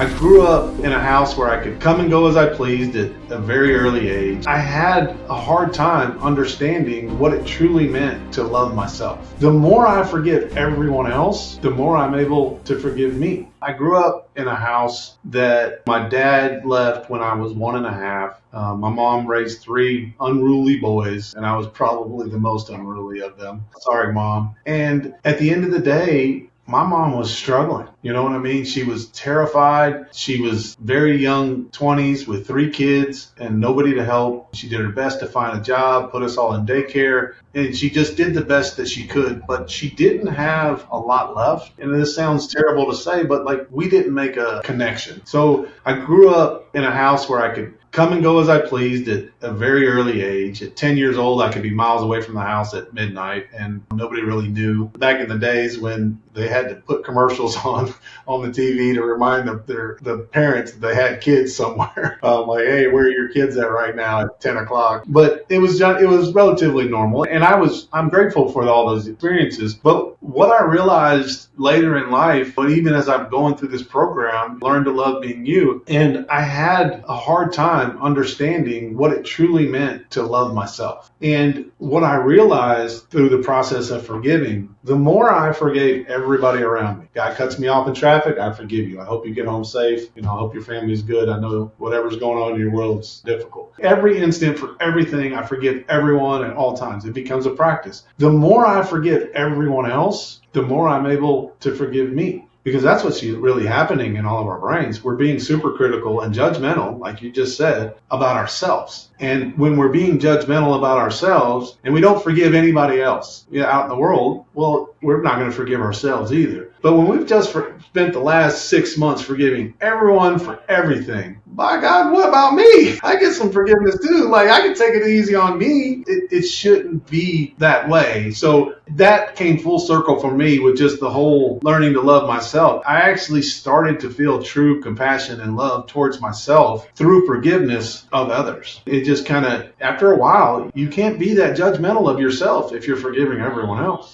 I grew up in a house where I could come and go as I pleased at a very early age. I had a hard time understanding what it truly meant to love myself. The more I forgive everyone else, the more I'm able to forgive me. I grew up in a house that my dad left when I was 1.5. My mom raised 3 unruly boys, and I was probably the most unruly of them. Sorry, Mom. And at the end of the day, my mom was struggling. You know what I mean? She was terrified. She was very young, 20s with 3 kids and nobody to help. She did her best to find a job, put us all in daycare, and she just did the best that she could. But she didn't have a lot left. And this sounds terrible to say, but like we didn't make a connection. So I grew up in a house where I could come and go as I pleased at a very early age. At 10 years old, I could be miles away from the house at midnight and nobody really knew. Back in the days when they had to put commercials on the TV to remind the parents that they had kids somewhere. Like, hey, where are your kids at right now at 10 o'clock? But it was relatively normal. And I'm grateful for all those experiences. But what I realized later in life, but even as I'm going through this program, Learn to Love Being You, and I had a hard time understanding what it truly meant to love myself. And what I realized through the process of forgiving, the more I forgave everybody around me. Guy cuts me off in traffic, I forgive you. I hope you get home safe. I hope your family's good. I know whatever's going on in your world is difficult. Every instant for everything, I forgive everyone at all times. It becomes a practice. The more I forgive everyone else, the more I'm able to forgive me. Because that's what's really happening in all of our brains. We're being super critical and judgmental, like you just said, about ourselves. And when we're being judgmental about ourselves and we don't forgive anybody else out in the world, well, we're not going to forgive ourselves either. But when we've just spent the last 6 months forgiving everyone for everything, by God, what about me? I get some forgiveness too. Like, I can take it easy on me. It shouldn't be that way. So that came full circle for me with just the whole learning to love myself. I actually started to feel true compassion and love towards myself through forgiveness of others. It just kind of, after a while, you can't be that judgmental of yourself if you're forgiving everyone else.